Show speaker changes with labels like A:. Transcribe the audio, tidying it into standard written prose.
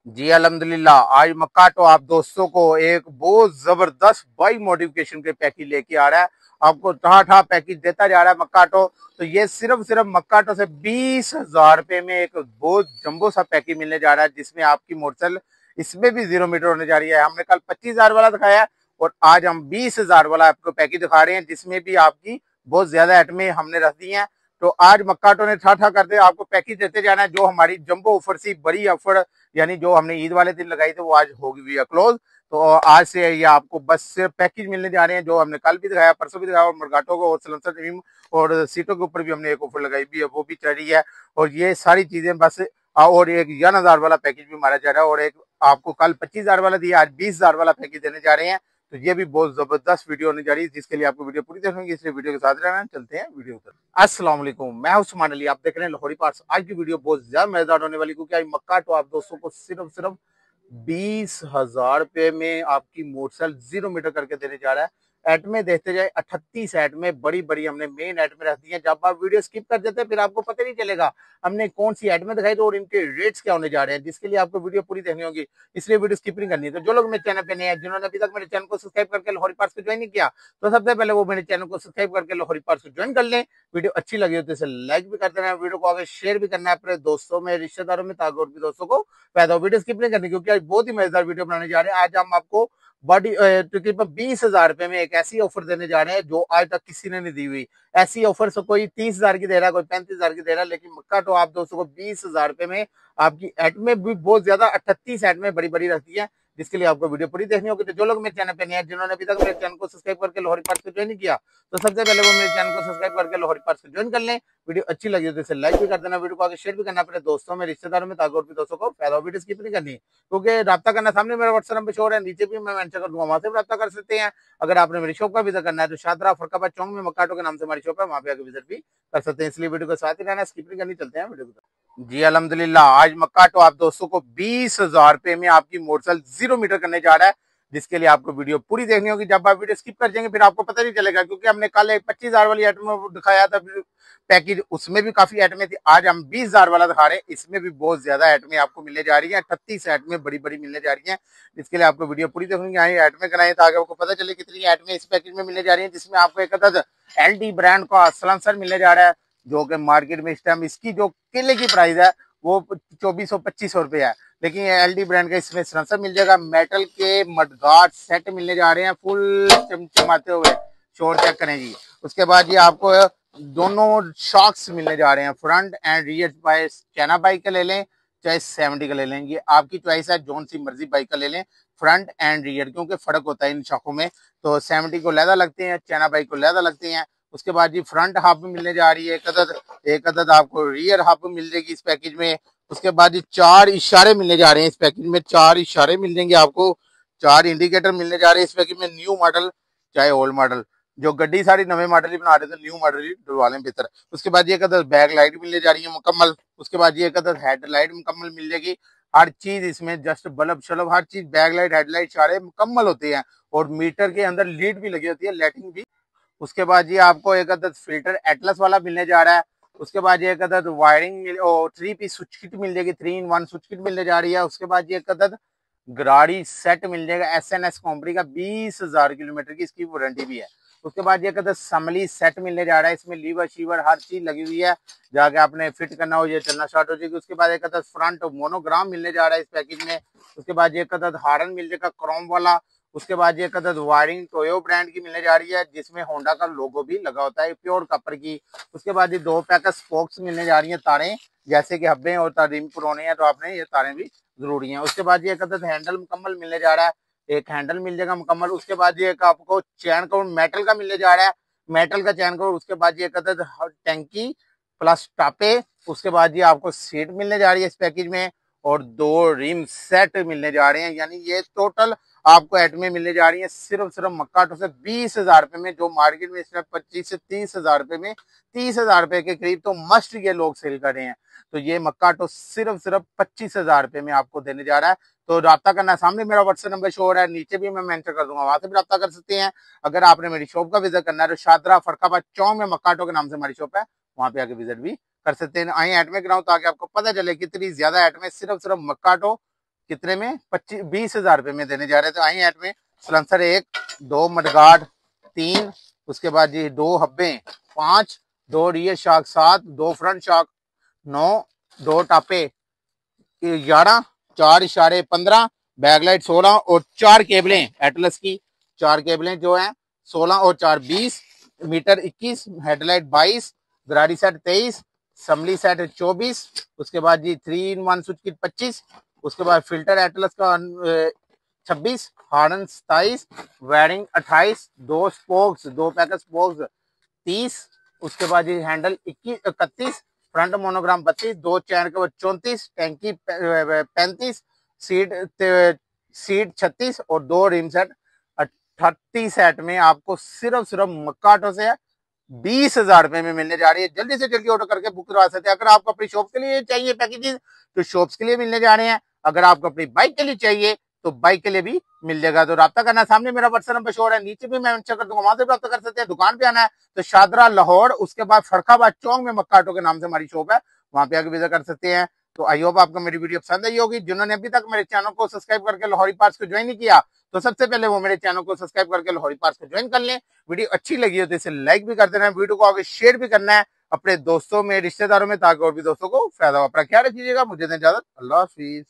A: जी अल्हम्दुलिल्लाह। आज मक्का तो आप दोस्तों को एक बहुत जबरदस्त बाई मॉडिफिकेशन के पैकेज लेके आ रहा है। आपको ठा पैकेज देता जा रहा है मक्काटो। तो ये सिर्फ मक्काटो से 20,000 रुपए में एक बहुत जंबो सा पैकेज मिलने जा रहा है, जिसमें आपकी मोटरसाइकिल इसमें भी 0 मीटर होने जा रही है। हमने कल 25,000 वाला दिखाया है और आज हम 20,000 वाला आपको पैकेज दिखा रहे हैं, जिसमें भी आपकी बहुत ज्यादा आइटमें हमने रख दी हैं। तो आज मक्काटो ने ठा करते आपको पैकेज देते जाना है। जो हमारी जंबो ऑफर सी बड़ी ऑफर यानी जो हमने ईद वाले दिन लगाई थी वो आज होगी भी क्लोज। तो आज से ये आपको बस पैकेज मिलने जा रहे हैं, जो हमने कल भी दिखाया, परसों भी दिखाया, और मरगाटो को और सलंसर टीम और सीटों के ऊपर भी हमने एक ऑफर लगाई भी है, वो भी चल रही है। और ये सारी चीजें बस और एक 11,000 वाला पैकेज भी मारा जा रहा है, और एक आपको कल 25,000 वाला दिया, आज 20,000 वाला पैकेज देने जा रहे हैं। तो ये भी बहुत जबरदस्त वीडियो होने जा रही है, जिसके लिए आपको वीडियो पूरी देखनी है, इसलिए वीडियो के साथ रहना। चलते हैं वीडियो पर। अस्सलाम वालेकुम, मैं हूं उस्मान अली, आप देख रहे हैं लाहौरी पार्ट्स। आज की वीडियो बहुत ज्यादा मजेदार होने वाली, क्योंकि आज मक्का तो आप दोस्तों को सिर्फ 20,000 रुपए में आपकी मोटरसाइकिल 0 मीटर करके देने जा रहा है। एट में देखते जाए 38 एट में बड़ी बड़ी हमने मेन एट में रख दी है। जब आप वीडियो स्किप कर देते हैं फिर आपको पता नहीं चलेगा हमने कौन सी एट में दिखाई तो और इनके रेट्स क्या होने जा रहे हैं, जिसके लिए आपको वीडियो पूरी देखनी होगी, इसलिए वीडियो स्किप नहीं करनी है। तो जो लोग मेरे चैनल पे नए हैं, जिन्होंने अभी तक मेरे चैनल को सब्सक्राइब करके लाहौरी पार्ट्स को ज्वाइन नहीं किया, तो सबसे पहले वो मेरे चैनल को सब्सक्राइब करके लाहौरी पार्ट्स को ज्वाइन कर लें। वीडियो अच्छी लगी हो तो इसे लाइक भी कर देना है, वीडियो को आगे शेयर भी करना है अपने दोस्तों में, रिश्तेदारों में, ताकि और भी दोस्तों को फायदा हो। वीडियो स्किप नहीं करनी, क्योंकि आज बहुत ही मजेदार वीडियो बनाने जा रहे हैं। आज हम आपको बॉडी तकरीबन 20,000 रुपए में एक ऐसी ऑफर देने जा रहे हैं जो आज तक किसी ने नहीं दी हुई। ऐसी ऑफर से कोई 30,000 की दे रहा है, कोई 35,000 की दे रहा है, लेकिन मक्का तो आप दोस्तों को 20,000 रुपए में आपकी एट में भी बहुत ज्यादा 38 एट में बड़ी बड़ी रहती है, जिसके लिए आपको वीडियो पूरी देखनी होगी। तो जो लोग मेरे चैनल पे नहीं है, जिन्होंने अभी तक मेरे चैनल को सब्सक्राइब करके लाहौरी पार्ट्स को ज्वाइन नहीं किया, तो सबसे पहले वो मेरे चैनल को सब्सक्राइब करके लाहौरी पार्ट्स को ज्वाइन कर लें। वीडियो अच्छी लगी तो इसे लाइक भी कर देना, वीडियो को आगे शेयर भी करना अपने दोस्तों में, रिश्तेदारों में, ताकि और भी दोस्तों को फायदा हो। वीडियो स्किप नहीं करनी, क्योंकि रब्ता करना सामने मेरा व्हाट्सएप नंबर शो है, नीचे भी मैं मेंशन कर दूंगा, वहां से भी रब्ता कर सकते हैं। अगर आपने मेरी शॉप का विजिट करना है तो शादरा फरकाबाद चौक में मक्काटो के नाम से हमारी शॉप है, वहां पे आके विजिट भी कर सकते हैं। इसलिए वीडियो को साथ ही रहना, स्किप नहीं करनी। चलते हैं वीडियो को। जी अल्हम्दुलिल्लाह, आज मक्काटो आप दोस्तों को 20,000 रुपए में आपकी मोटरसाइकिल 0 मीटर करने जा रहा है, जिसके लिए आपको वीडियो पूरी देखनी होगी। जब आप वीडियो स्किप कर जाएंगे फिर आपको पता नहीं चलेगा, क्योंकि हमने कल एक 25,000 वाली आइटम दिखाया था पैकेज, उसमें भी काफी आइटमें थी। आज हम 20,000 वाला दिखा रहे हैं, इसमें भी बहुत ज्यादा आइटमें आपको मिलने जा रही है। 38 आइटमें बड़ी बड़ी मिलने जा रही है, जिसके लिए आपको वीडियो पूरी देखनी है। आइटमें कराएं ताकि आपको पता चले कितनी आइटमें इस पैकेज में मिलने जा रही है, जिसमें आपको एक अदद LD ब्रांड का सलांसर मिलने जा रहा है, जो कि मार्केट में इस टाइम इसकी जो केले की प्राइस है वो 2400-2500 रुपए है, लेकिन ये LD ब्रांड का इसमें सलांसर मिल जाएगा। मेटल के मडगार्ड सेट मिलने जा रहे हैं, फुल चमचमाते हुए, शोर चेक करें जी। उसके बाद ये आपको दोनों शॉक्स मिलने जा रहे हैं, front end rear, by China bike का ले लें चाहे 70 का ले लें, ये आपकी चॉइस है, जोन सी मर्जी बाइक का ले लें, फ्रंट एंड रियर, क्योंकि फर्क होता है इन शॉकों में। तो 70 को लहदा लगते हैं, चाइना बाइक को लहदा लगते हैं। उसके बाद जी फ्रंट हाफ में मिलने जा रही है एक अदद आपको रियर हाफ मिल जाएगी इस पैकेज में। उसके बाद जी 4 इशारे मिलने जा रहे हैं इस पैकेज में, 4 इशारे मिल जाएंगे आपको, 4 इंडिकेटर मिलने जा रहे हैं इस पैकेज में, न्यू मॉडल चाहे ओल्ड मॉडल। जो गड्डी सारी नवे मॉडल ही बना रहे थे, न्यू मॉडल ही डलवा लें बेहतर। उसके बाद ये कदर बैक लाइट मिलने जा रही है मुकम्मल। उसके बाद ये कदर हेडलाइट मुकम्मल मिल जाएगी, हर चीज इसमें जस्ट बल्ब शलब हर चीज, बैक लाइट हेडलाइट सारे मुकम्मल होते हैं, और मीटर के अंदर लीड भी लगी होती है, लाइटिंग भी। उसके बाद ये आपको एक अदद फिल्टर एटलस वाला मिलने जा रहा है। उसके बाद ये एक अदद वायरिंग और 3 पीस स्विच किट मिल जाएगी, 3-in-1 स्विच किट मिलने जा रही है। उसके बाद ये एक अदद गाड़ी सेट मिल जाएगा, SNS कंपनी का, 20,000 किलोमीटर की इसकी वारंटी भी है। उसके बाद ये कहते हैं समली सेट मिलने जा रहा है, इसमें लीवर शीवर हर चीज लगी हुई है, जाके आपने फिट करना हो ये चलना स्टार्ट हो जाएगी। उसके बाद एक कहता है फ्रंट मोनोग्राम मिलने जा रहा है इस पैकेज में। उसके बाद ये कहता है हार्न मिल जाएगा क्रोम वाला। उसके बाद ये कहता है वायरिंग टोयो ब्रांड की मिलने जा रही है, जिसमें होंडा का लोगो भी लगा होता है, प्योर कॉपर की। उसके बाद ये 2 पैक स्पोक्स मिलने जा रही है, तारें, जैसे कि हब्बे और तारीम पुराने हैं तो आपने ये तारें भी जरूरी है। उसके बाद ये कहता है हैंडल मुकम्मल मिलने जा रहा है, एक हैंडल मिल जाएगा मुकम्मल। उसके बाद ये आपको चैन कवर मेटल का मिलने जा रहा है, मेटल का चैन कवर। उसके बाद ये कहते हैं टैंकी प्लस टापे। उसके बाद ये आपको सीट मिलने जा रही है इस पैकेज में, और 2 रिम सेट मिलने जा रहे हैं, यानी ये टोटल आपको एट में मिलने जा रही है सिर्फ मक्काटो से 20,000 रुपए में, जो मार्केट में इसमें 25 से 30,000 रुपए में, 30,000 रुपए के करीब तो मस्ट ये लोग सेल कर रहे हैं। तो ये मक्काटो सिर्फ 25,000 रुपए में आपको देने जा रहा है। तो राब्ता करना, सामने मेरा व्हाट्सएप नंबर शो हो रहा है, नीचे भी मैं मेंशन कर दूंगा, वहां से भी राब्ता कर सकते हैं। अगर आपने मेरी शॉप का विजिट करना है तो शादरा फरकाबाद चौक में मक्काटो के नाम से हमारी शॉप है, वहां पे आके विजिट भी कर सकते हैं। आइए एटमे कराऊं ताकि आपको पता चले कितनी ज्यादा एटमे सिर्फ मक्काटो कितने में 20,000 रुपए में देने जा रहे हैं। तो आइए ऐड में सलेंसर 1, 2 मडगार्ड 3, उसके बाद जी 2 हब्बे 5, 2 रियर शार्क 7, 2 फ्रंट शार्क 9, 2 टापे 11, 4 इशारे 15, बैकलाइट 16 और 4 केबलें एटलस की 4 केबलें जो हैं 16 और 4 20, मीटर 21, हेडलाइट 22, गरारी सेट 23, समली सेट 24, उसके बाद जी 3-in-1 स्विच किट 25, उसके बाद फिल्टर एटलस का 26, harden 27, wiring 28, 2 spokes 2 packet spokes 30, उसके बाद ये हैंडल 31, फ्रंट मोनोग्राम 32, 2 चैन कवर 34, टैंकी 35, सीट 36 और 2 रिम सेट 38 सेट में आपको सिर्फ मक्काटो से 20,000 रुपए में मिलने जा रही है। जल्दी से जल्दी ऑर्डर करके बुक करवा सकते हैं। अगर आपको अपनी शॉप के लिए चाहिए पैकेजेस तो शॉप्स के लिए मिलने जा रहे हैं, अगर आपको अपनी बाइक के लिए चाहिए तो बाइक के लिए भी मिल जाएगा। तो राब्ता करना, सामने मेरा व्हाट्सएप नंबर शो है, नीचे भी मैं मेंशन कर दूंगा, वहां से प्राप्त कर सकते हैं। दुकान पे आना है तो शादरा लाहौर, उसके बाद फरखाबाद चौक में मक्का ऑटो के नाम से हमारी शॉप है, वहां पे आके विजिट कर सकते हैं। तो आई होप आपको मेरी वीडियो पसंद आई होगी। जिन्होंने अभी तक मेरे चैनल को सब्सक्राइब करके लाहौरी पार्ट्स को ज्वाइन नहीं किया तो सबसे पहले वो मेरे चैनल को सब्सक्राइब करके लाहौरी पार्ट्स को ज्वाइन कर लें। वीडियो अच्छी लगी हो तो इसे लाइक भी कर देना है, वीडियो को आगे शेयर भी करना है अपने दोस्तों में, रिश्तेदारों में, ताकि और भी दोस्तों को फायदा हो। अपना ख्याल रखिएगा, मुझे दें इजाजत, अल्लाह हाफिज।